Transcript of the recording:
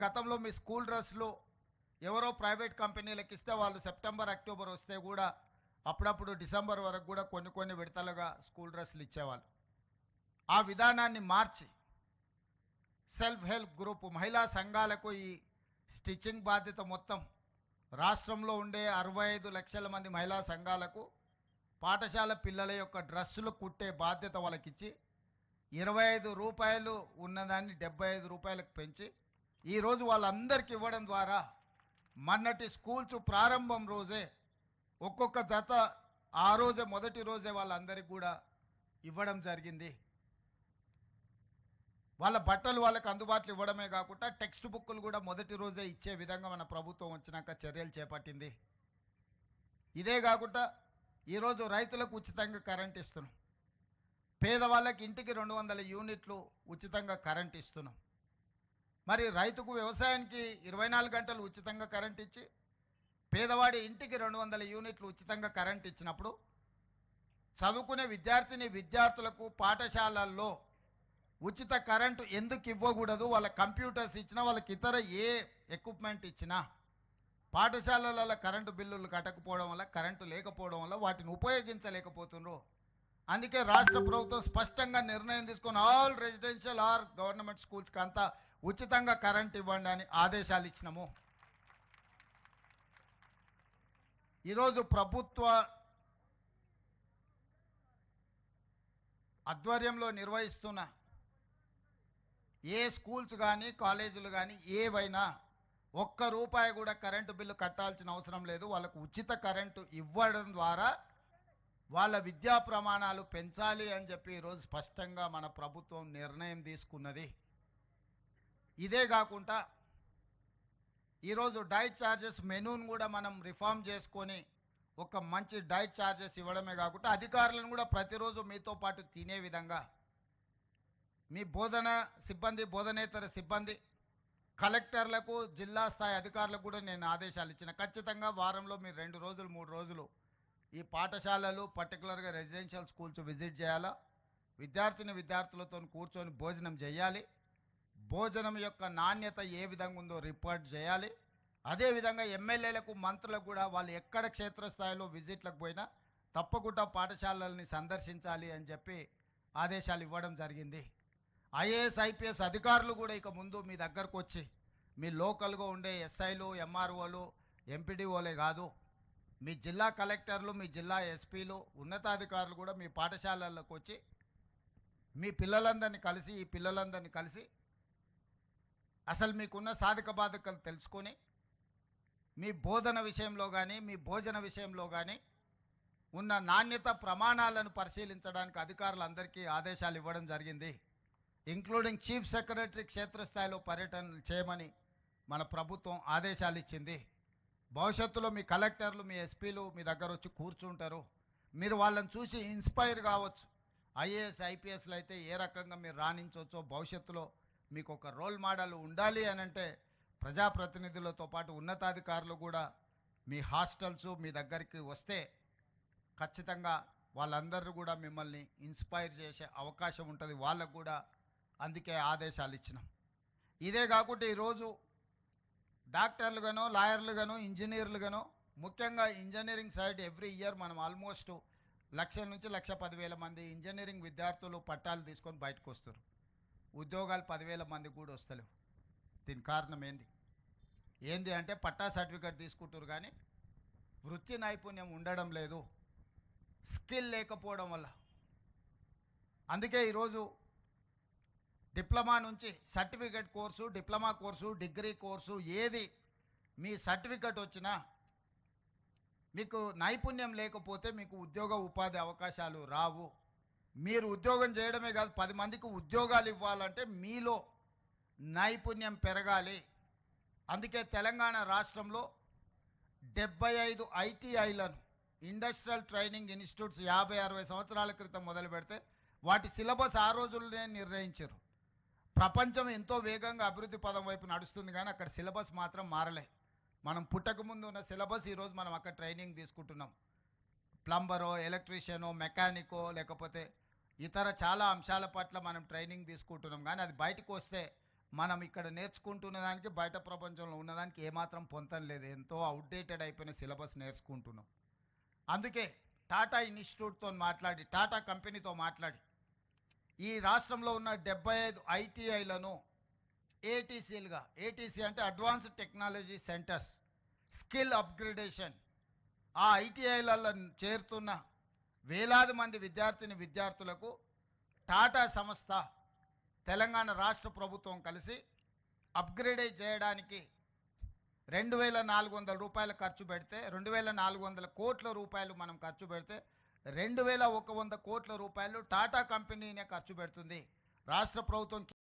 గతంలో మీ స్కూల్ డ్రెస్సులు ఎవరో ప్రైవేట్ కంపెనీలకు ఇస్తే వాళ్ళు సెప్టెంబర్ అక్టోబర్ వస్తే కూడా అప్పుడప్పుడు డిసెంబర్ వరకు కూడా కొన్ని కొన్ని విడతలుగా స్కూల్ డ్రెస్సులు ఇచ్చేవాళ్ళు. ఆ విధానాన్ని మార్చి సెల్ఫ్ హెల్ప్ గ్రూప్ మహిళా సంఘాలకు ఈ స్టిచ్చింగ్ బాధ్యత మొత్తం రాష్ట్రంలో ఉండే 65 లక్షల మంది మహిళా సంఘాలకు పాఠశాల పిల్లల యొక్క డ్రెస్సులు కుట్టే బాధ్యత వాళ్ళకిచ్చి 25 రూపాయలు ఉన్నదాన్ని 75 రూపాయలకు పెంచి ఈరోజు వాళ్ళందరికీ ఇవ్వడం ద్వారా మొన్నటి స్కూల్స్ ప్రారంభం రోజే ఒక్కొక్క జత ఆ రోజే మొదటి రోజే వాళ్ళందరికీ కూడా ఇవ్వడం జరిగింది. వాళ్ళ బట్టలు వాళ్ళకి అందుబాటులో ఇవ్వడమే కాకుండా టెక్స్ట్ బుక్కులు కూడా మొదటి రోజే ఇచ్చే విధంగా మన ప్రభుత్వం వచ్చినాక చర్యలు చేపట్టింది. ఇదే కాకుండా ఈరోజు రైతులకు ఉచితంగా కరెంట్ ఇస్తున్నాం. పేదవాళ్ళకి ఇంటికి 200 యూనిట్లు ఉచితంగా కరెంట్ ఇస్తున్నాం. మరి రైతుకు వ్యవసాయానికి 24 గంటలు ఉచితంగా కరెంట్ ఇచ్చి పేదవాడి ఇంటికి 200 యూనిట్లు ఉచితంగా కరెంట్ ఇచ్చినప్పుడు చదువుకునే విద్యార్థులకు పాఠశాలల్లో ఉచిత కరెంటు ఎందుకు ఇవ్వకూడదు? వాళ్ళ కంప్యూటర్స్ ఇచ్చినా, వాళ్ళకి ఇతర ఏ ఎక్విప్మెంట్ ఇచ్చినా పాఠశాలలలో కరెంటు బిల్లులు కట్టకపోవడం వల్ల, కరెంటు లేకపోవడం వల్ల వాటిని ఉపయోగించలేకపోతున్నారు. అందుకే రాష్ట్ర ప్రభుత్వం స్పష్టంగా నిర్ణయం తీసుకొని ఆల్ రెసిడెన్షియల్ ఆర్ గవర్నమెంట్ స్కూల్స్కి అంతా ఉచితంగా కరెంట్ ఇవ్వండి అని ఆదేశాలు ఇచ్చినాము. ఈరోజు ప్రభుత్వ ఆధ్వర్యంలో నిర్వహిస్తున్న ఏ స్కూల్స్ కానీ కాలేజీలు కానీ ఏవైనా ₹1 కూడా కరెంటు బిల్లు కట్టాల్సిన అవసరం లేదు. వాళ్ళకు ఉచిత కరెంటు ఇవ్వడం ద్వారా వాళ్ళ విద్యా ప్రమాణాలు పెంచాలి అని చెప్పి ఈరోజు స్పష్టంగా మన ప్రభుత్వం నిర్ణయం తీసుకున్నది. ఇదే కాకుండా ఈరోజు డైట్ ఛార్జెస్ మెనూను కూడా మనం రిఫార్మ్ చేసుకొని ఒక మంచి డైట్ ఛార్జెస్ ఇవ్వడమే కాకుండా అధికారులను కూడా ప్రతిరోజు మీతో పాటు తినే విధంగా మీ బోధన సిబ్బంది, బోధనేతర సిబ్బంది, కలెక్టర్లకు, జిల్లా స్థాయి అధికారులకు కూడా నేను ఆదేశాలు ఇచ్చిన. ఖచ్చితంగా వారంలో మీరు 2 రోజులు 3 రోజులు ఈ పాఠశాలలు పర్టికులర్గా రెసిడెన్షియల్ స్కూల్స్ విజిట్ చేయాలా. విద్యార్థులతో కూర్చొని భోజనం చేయాలి. భోజనం యొక్క నాణ్యత ఏ విధంగా ఉందో రిపోర్ట్ చేయాలి. అదేవిధంగా ఎమ్మెల్యేలకు, మంత్రులకు కూడా వాళ్ళు ఎక్కడ క్షేత్రస్థాయిలో విజిట్లకు పోయినా తప్పకుండా పాఠశాలల్ని సందర్శించాలి అని చెప్పి ఆదేశాలు ఇవ్వడం జరిగింది. ఐఏఎస్, ఐపీఎస్ అధికారులు కూడా ఇక ముందు మీ దగ్గరకు వచ్చి మీ లోకల్గా ఉండే ఎస్ఐలు, ఎంఆర్ఓలు, ఎంపీడీఓలే కాదు, మీ జిల్లా కలెక్టర్లు, మీ జిల్లా ఎస్పీలు, ఉన్నతాధికారులు కూడా మీ పాఠశాలలకు వచ్చి మీ ఈ పిల్లలందరినీ కలిసి అసలు మీకున్న సాధక బాధకాలు తెలుసుకొని మీ బోధన విషయంలో కానీ, మీ భోజన విషయంలో కానీ ఉన్న నాణ్యత ప్రమాణాలను పరిశీలించడానికి అధికారులందరికీ ఆదేశాలు ఇవ్వడం జరిగింది. ఇంక్లూడింగ్ చీఫ్ సెక్రటరీ క్షేత్రస్థాయిలో పర్యటనలు చేయమని మన ప్రభుత్వం ఆదేశాలు ఇచ్చింది. భవిష్యత్తులో మీ కలెక్టర్లు, మీ ఎస్పీలు మీ దగ్గర వచ్చి కూర్చుంటారు. మీరు వాళ్ళని చూసి ఇన్స్పైర్ కావచ్చు. ఐఏఎస్, ఐపీఎస్లు అయితే ఏ రకంగా మీరు రాణించవచ్చో, భవిష్యత్తులో మీకు ఒక రోల్ మోడల్ ఉండాలి అని అంటే ప్రజాప్రతినిధులతో పాటు ఉన్నతాధికారులు కూడా మీ హాస్టల్స్ మీ దగ్గరికి వస్తే ఖచ్చితంగా వాళ్ళందరూ కూడా మిమ్మల్ని ఇన్స్పైర్ చేసే అవకాశం ఉంటుంది. వాళ్ళకు కూడా అందుకే ఆదేశాలు ఇచ్చినాం. ఇదే కాకుండా ఈరోజు డాక్టర్లుగానో, లాయర్లుగానో, ఇంజనీర్లుగానో, ముఖ్యంగా ఇంజనీరింగ్ సైడ్ ఎవ్రీ ఇయర్ మనం ఆల్మోస్ట్ 1,00,000 నుంచి 1,10,000 మంది ఇంజనీరింగ్ విద్యార్థులు పట్టాలు తీసుకొని బయటకు వస్తారు. ఉద్యోగాలు 10,000 మందికి కూడా వస్తలేవు. దీని కారణం ఏంది అంటే పట్టా సర్టిఫికేట్ తీసుకుంటారు కానీ వృత్తి నైపుణ్యం ఉండడం లేదు, స్కిల్ లేకపోవడం వల్ల. అందుకే ఈరోజు డిప్లొమా నుంచి certificate course, diploma course, degree course ఏది మీ సర్టిఫికేట్ వచ్చినా మీకు నైపుణ్యం లేకపోతే మీకు ఉద్యోగ ఉపాధి అవకాశాలు రావు. మీరు ఉద్యోగం చేయడమే కాదు, 10 మందికి ఉద్యోగాలు ఇవ్వాలంటే మీలో నైపుణ్యం పెరగాలి. అందుకే తెలంగాణ రాష్ట్రంలో 75 ఐటీఐలను, ఇండస్ట్రియల్ ట్రైనింగ్ ఇన్స్టిట్యూట్స్ 50-60 సంవత్సరాల క్రితం మొదలు పెడితే వాటి సిలబస్ ఆ రోజుల్లోనే నిర్ణయించారు. ప్రపంచం ఎంతో వేగంగా అభివృద్ధి పదం వైపు నడుస్తుంది కానీ అక్కడ సిలబస్ మాత్రం మారలే. మనం పుట్టకముందు ఉన్న సిలబస్ ఈరోజు మనం అక్కడ ట్రైనింగ్ తీసుకుంటున్నాం. ప్లంబరో, ఎలక్ట్రీషియనో, మెకానికో, లేకపోతే ఇతర చాలా అంశాల పట్ల మనం ట్రైనింగ్ తీసుకుంటున్నాం. కానీ అది బయటకు వస్తే మనం ఇక్కడ నేర్చుకుంటున్న దానికి బయట ప్రపంచంలో ఉన్నదానికి ఏమాత్రం పొంతం లేదు. ఎంతో అవుట్డేటెడ్ అయిపోయిన సిలబస్ నేర్చుకుంటున్నాం. అందుకే టాటా ఇన్స్టిట్యూట్తో మాట్లాడి, టాటా కంపెనీతో మాట్లాడి ఈ రాష్ట్రంలో ఉన్న 75 ఐటీఐలను ఏటీసీలుగా, ఏటీసీ అంటే advanced technology centres, skill upgradation, ఆ ఐటీఐలలో చేరుతున్న వేలాది మంది విద్యార్థులకు టాటా సంస్థ తెలంగాణ రాష్ట్ర ప్రభుత్వం కలిసి అప్గ్రేడ్ చేయడానికి 2,400 రూపాయలు ఖర్చు పెడితే, 2,400 కోట్ల రూపాయలు మనం ఖర్చు పెడితే 2,100 కోట్ల రూపాయలు టాటా కంపెనీనే ఖర్చు పెడుతుంది. రాష్ట్ర ప్రభుత్వం